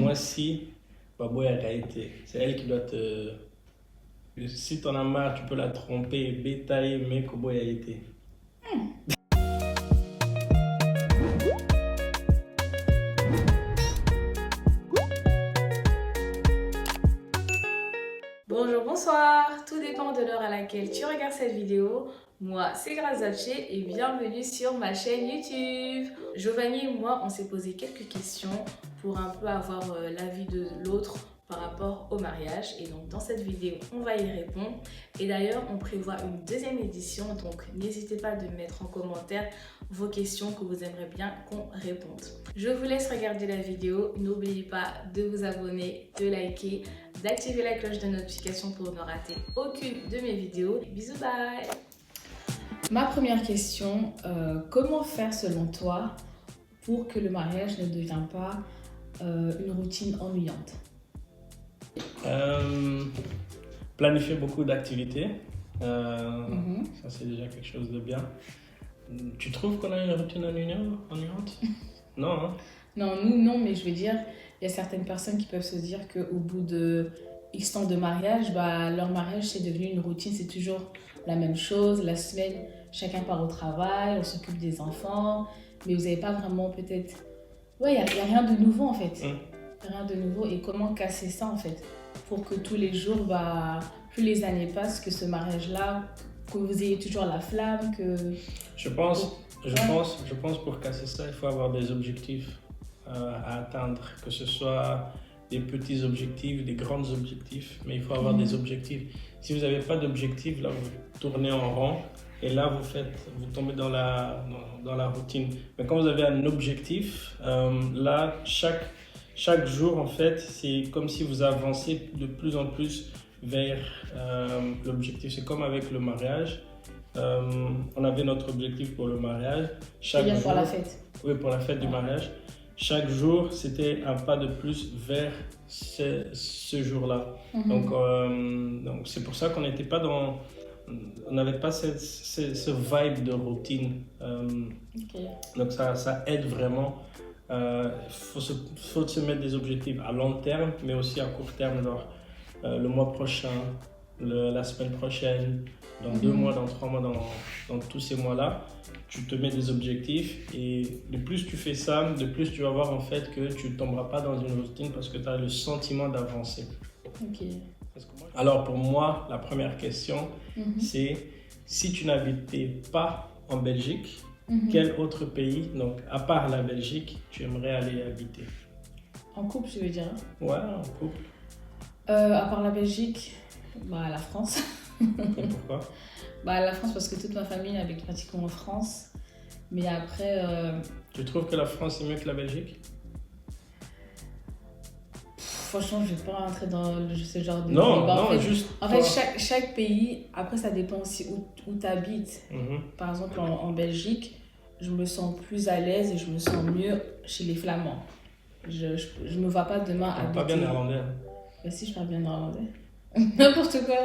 moi, si Babo a été, c'est elle qui doit te. Si t'en as marre, tu peux la tromper, bétailler, mais Kobo a été. Bonjour, bonsoir, tout dépend de l'heure à laquelle tu regardes cette vidéo. Moi, c'est Grazache et bienvenue sur ma chaîne YouTube. Giovanni et moi, on s'est posé quelques questions pour un peu avoir l'avis de l'autre par rapport au mariage. Et donc, dans cette vidéo, on va y répondre. Et d'ailleurs, on prévoit une deuxième édition, donc n'hésitez pas de mettre en commentaire vos questions que vous aimeriez bien qu'on réponde. Je vous laisse regarder la vidéo. N'oubliez pas de vous abonner, de liker, d'activer la cloche de notification pour ne rater aucune de mes vidéos. Bisous, bye! Ma première question, comment faire selon toi pour que le mariage ne devienne pas une routine ennuyante? Planifier beaucoup d'activités, ça c'est déjà quelque chose de bien. Tu trouves qu'on a une routine ennuyante? Non, hein? Non, nous non, mais je veux dire, il y a certaines personnes qui peuvent se dire qu'au bout de X temps de mariage, leur mariage c'est devenu une routine, c'est toujours la même chose. La semaine, chacun part au travail, on s'occupe des enfants, mais vous n'avez pas vraiment peut-être... Ouais, il n'y a rien de nouveau en fait. Rien de nouveau. Et comment casser ça en fait? Pour que tous les jours, plus les années passent, que ce mariage-là, que vous ayez toujours la flamme, que... Je pense pour casser ça, il faut avoir des objectifs à atteindre, que ce soit des petits objectifs, des grands objectifs, mais il faut avoir des objectifs. Si vous n'avez pas d'objectifs, là vous tournez en rond et là vous tombez dans la routine. Mais quand vous avez un objectif, là chaque jour en fait, c'est comme si vous avancez de plus en plus vers l'objectif. C'est comme avec le mariage. On avait notre objectif pour le mariage. C'est-à-dire pour la fête. Oui, pour la fête du mariage. Chaque jour, c'était un pas de plus vers ce jour-là. Donc c'est pour ça qu'on n'était pas dans... On n'avait pas ce vibe de routine. Donc ça aide vraiment. Faut se mettre des objectifs à long terme, mais aussi à court terme, genre le mois prochain, la semaine prochaine, dans 2 mois, dans 3 mois, dans tous ces mois-là, tu te mets des objectifs et de plus tu fais ça, de plus tu vas voir en fait que tu ne tomberas pas dans une routine parce que tu as le sentiment d'avancer. Alors pour moi, la première question, c'est si tu n'habitais pas en Belgique, quel autre pays, donc à part la Belgique, tu aimerais aller habiter? En couple, je veux dire. Ouais, en couple. À part la Belgique, la France. Et pourquoi? La France parce que toute ma famille habite pratiquement en France. Mais après... Tu trouves que la France est mieux que la Belgique? Franchement, je ne vais pas rentrer dans ce genre de débat. Non, juste... En fait, chaque pays, après ça dépend aussi où tu habites. Par exemple, en Belgique, je me sens plus à l'aise et je me sens mieux chez les Flamands. Je ne me vois pas demain habiter... Pas bien néerlandais. Si, je parle bien néerlandais. N'importe quoi.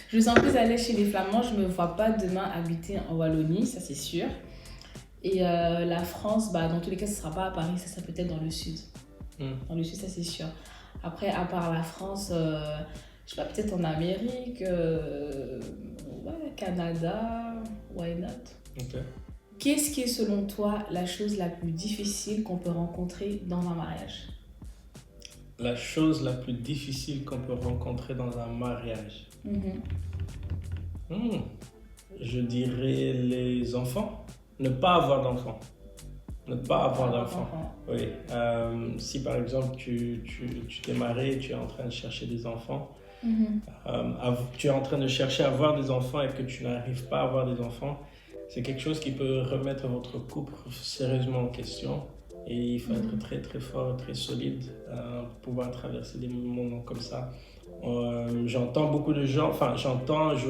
Je me sens plus à l'aise chez les Flamands. Je ne me vois pas demain habiter en Wallonie, ça c'est sûr. Et la France, dans tous les cas, ce ne sera pas à Paris, ça sera peut-être dans le sud. Dans le sud, ça c'est sûr. Après, à part la France, je sais pas, peut-être en Amérique, Canada, why not? Okay. Qu'est-ce qui est selon toi la chose la plus difficile qu'on peut rencontrer dans un mariage? La chose la plus difficile qu'on peut rencontrer dans un mariage? Je dirais les enfants. Ne pas avoir d'enfants. Ne pas avoir d'enfants. Oui. Si par exemple tu t'es marié et tu es en train de chercher des enfants, tu es en train de chercher à avoir des enfants et que tu n'arrives pas à avoir des enfants, c'est quelque chose qui peut remettre votre couple sérieusement en question. Et il faut être très très fort, très solide pour pouvoir traverser des moments comme ça. J'entends beaucoup de gens,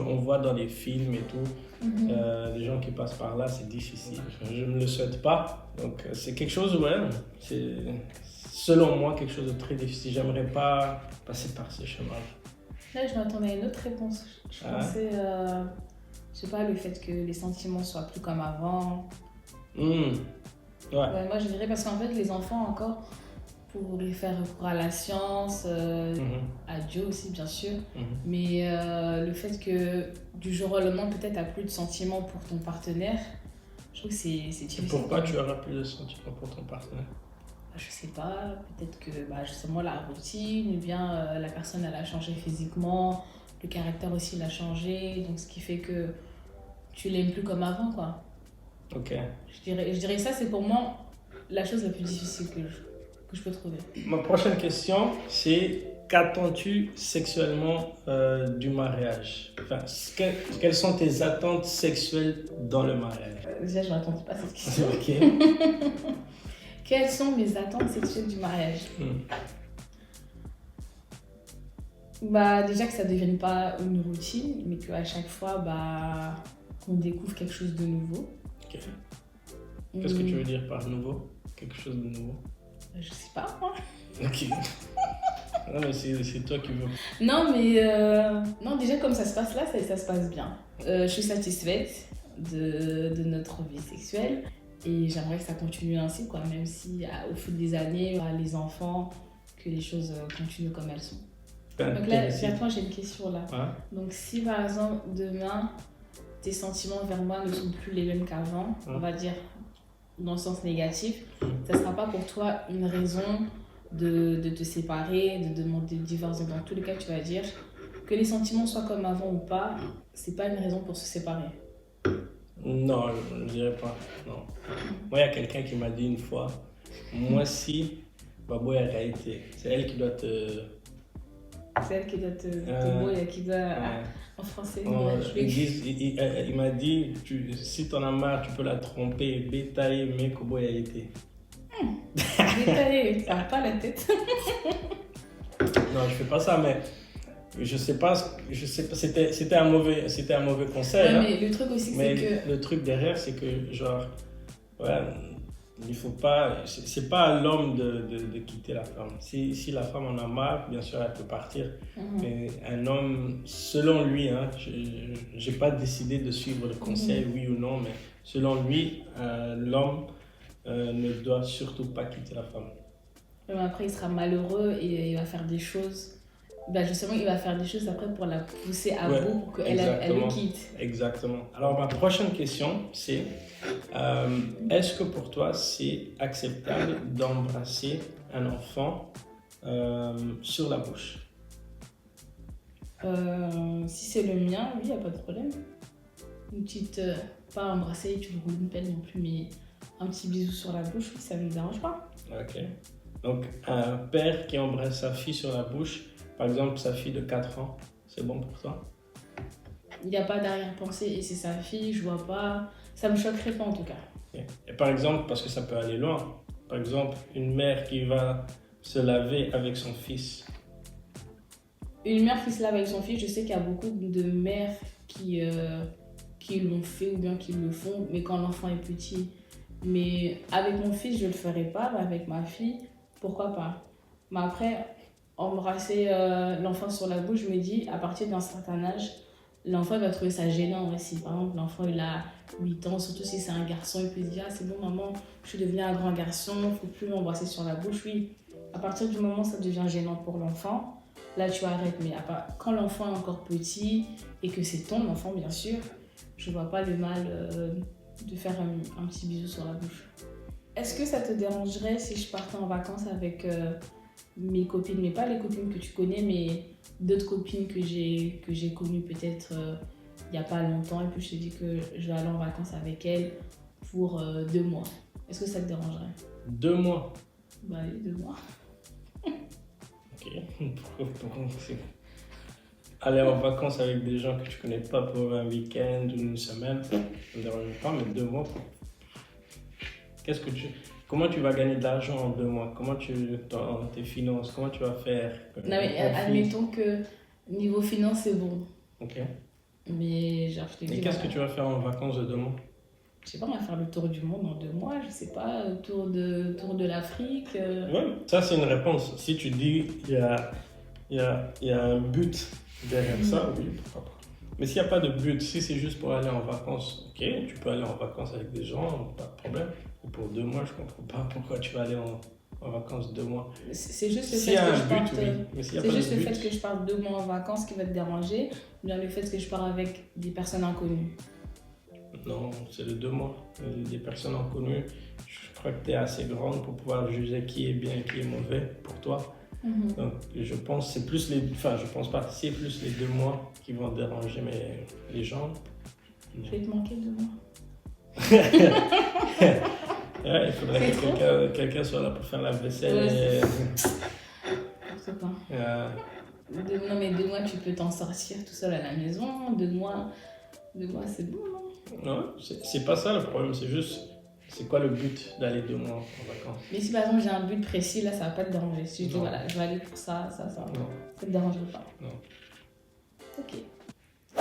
on voit dans les films et tout, des gens qui passent par là, c'est difficile. Je ne me le souhaite pas. Donc c'est quelque chose, c'est selon moi quelque chose de très difficile. J'aimerais pas passer par ce chemin. Là, je m'attendais à une autre réponse. Je pensais, je sais pas, le fait que les sentiments soient plus comme avant. Ouais. Ouais, moi je dirais parce qu'en fait les enfants encore, pour les faire recours à la science, à Dieu aussi bien sûr, mais le fait que du jour au lendemain peut-être t'as plus de sentiments pour ton partenaire, je trouve que c'est difficile. Et pourquoi tu auras plus de sentiments pour ton partenaire? Je sais pas, peut-être que justement la routine, ou bien la personne elle a changé physiquement, le caractère aussi il a changé, donc ce qui fait que tu l'aimes plus comme avant quoi. Ok. Je dirais ça, c'est pour moi la chose la plus difficile que je peux trouver. Ma prochaine question, c'est qu'attends-tu sexuellement du mariage? Enfin, quelles sont tes attentes sexuelles dans le mariage? Déjà, je n'attendais pas cette question. Ok. Quelles sont mes attentes sexuelles du mariage? Déjà que ça ne devienne pas une routine, mais qu'à chaque fois, qu'on découvre quelque chose de nouveau. Ok. Qu'est-ce que tu veux dire par nouveau? Quelque chose de nouveau? Je sais pas, moi. Ok. Non, mais c'est toi qui veux. Non, mais non, déjà, comme ça se passe là, ça se passe bien. Je suis satisfaite de notre vie sexuelle et j'aimerais que ça continue ainsi, quoi, même si au fil des années, les enfants, que les choses continuent comme elles sont. Donc là, toi, j'ai une question là. Ouais. Donc, si par exemple, demain, tes sentiments vers moi ne sont plus les mêmes qu'avant, on va dire dans le sens négatif, ça ne sera pas pour toi une raison de te séparer, de demander le divorce. Dans tous les cas, tu vas dire que les sentiments soient comme avant ou pas, c'est pas une raison pour se séparer. Non, je ne dirais pas. Non. Moi, il y a quelqu'un qui m'a dit une fois, moi si, Babo est réalité. C'est elle qui doit te... C'est elle qui doit qui doit... En français, il m'a dit, si t'en as marre, tu peux la tromper, bétailler, mais Kobo a été. Bétailler, ça n'a pas la tête. Non, je fais pas ça, mais je sais pas, c'était un mauvais conseil. Ouais, mais le truc aussi, c'est que... Le truc derrière, c'est que, genre, ouais, il faut pas, c'est pas à l'homme de quitter la femme. Si la femme en a marre, bien sûr, elle peut partir. Mais un homme, selon lui, j'ai pas décidé de suivre le conseil, oui ou non, mais selon lui, l'homme ne doit surtout pas quitter la femme. Mais après, il sera malheureux et il va faire des choses. Justement, il va faire des choses après pour la pousser à bout pour qu'elle le quitte. Exactement. Alors, ma prochaine question, c'est est-ce que pour toi, c'est acceptable d'embrasser un enfant sur la bouche? Si c'est le mien, oui, il n'y a pas de problème. Une petite, pas embrasser, tu le roules une peine non plus, mais un petit bisou sur la bouche, oui, ça ne me dérange pas. Ok. Donc, un père qui embrasse sa fille sur la bouche, par exemple sa fille de 4 ans, c'est bon pour toi? Il n'y a pas d'arrière-pensée et c'est sa fille, je vois pas, ça me choquerait pas en tout cas. Okay. Et par exemple, parce que ça peut aller loin, par exemple, une mère qui va se laver avec son fils. Une mère qui se lave avec son fils, je sais qu'il y a beaucoup de mères qui l'ont fait ou bien qui le font, mais quand l'enfant est petit. Mais avec mon fils, je le ferai pas, mais avec ma fille, pourquoi pas? Mais après, embrasser l'enfant sur la bouche, je me dis, à partir d'un certain âge, l'enfant va trouver ça gênant aussi. Par exemple, l'enfant il a 8 ans, surtout si c'est un garçon, il peut se dire, ah, c'est bon maman, je suis devenu un grand garçon, il ne faut plus m'embrasser sur la bouche. Oui, à partir du moment où ça devient gênant pour l'enfant, là tu arrêtes. Mais quand l'enfant est encore petit et que c'est ton enfant bien sûr, je ne vois pas le mal de faire un petit bisou sur la bouche. Est-ce que ça te dérangerait si je partais en vacances avec mes copines, mais pas les copines que tu connais, mais d'autres copines que j'ai connues peut-être il n'y a pas longtemps, et puis je te dis que je vais aller en vacances avec elles pour 2 mois. Est-ce que ça te dérangerait? 2 mois? Bah oui, 2 mois. Ok. Aller en vacances avec des gens que tu connais pas pour un week-end ou une semaine, ça ne me dérange pas, mais 2 mois, comment tu vas gagner de l'argent en 2 mois? Comment dans tes finances, comment tu vas faire? Non mais admettons que niveau finance c'est bon. Ok. Mais genre je te dis... Et qu'est-ce que tu vas faire en vacances de 2 mois? Je sais pas, on va faire le tour du monde en 2 mois, je sais pas, tour de l'Afrique. Ouais, ça c'est une réponse. Si tu dis il y a un but derrière ça, oui, pourquoi pas. Mais s'il n'y a pas de but, si c'est juste pour aller en vacances, ok, tu peux aller en vacances avec des gens, pas de problème. Pour 2 mois, je comprends pas pourquoi tu vas aller en vacances 2 mois. C'est juste le S'il y fait a que un je but, parte. oui. Mais s'il y a C'est pas de juste le but, fait que je parte 2 mois en vacances qui va te déranger, ou bien le fait que je pars avec des personnes inconnues. non, c'est les 2 mois. Des personnes inconnues, je crois que tu es assez grande pour pouvoir juger qui est bien et qui est mauvais pour toi. Donc, je pense que c'est plus les... Enfin, je pense pas, c'est plus les 2 mois qui vont déranger les gens. Je vais te manquer 2 mois. Ouais, il faudrait que quelqu'un soit là pour faire la vaisselle. Ouais, c'est pas. Et, Non, mais 2 mois, tu peux t'en sortir tout seul à la maison. 2 mois, c'est bon, non? non, c'est pas ça le problème, c'est juste, c'est quoi le but d'aller 2 mois en vacances? Mais si par exemple j'ai un but précis, là, ça va pas te déranger. Si je dis Non. voilà, je vais aller pour ça, Non, ça te dérangerait pas. non. Ok.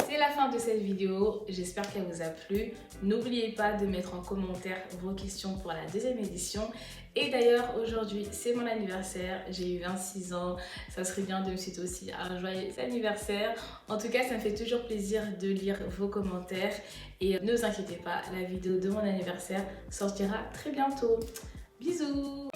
C'est la fin de cette vidéo, j'espère qu'elle vous a plu. N'oubliez pas de mettre en commentaire vos questions pour la 2e édition. Et d'ailleurs, aujourd'hui, c'est mon anniversaire, j'ai eu 26 ans. Ça serait bien de me souhaiter aussi un joyeux anniversaire. En tout cas, ça me fait toujours plaisir de lire vos commentaires. Et ne vous inquiétez pas, la vidéo de mon anniversaire sortira très bientôt. Bisous!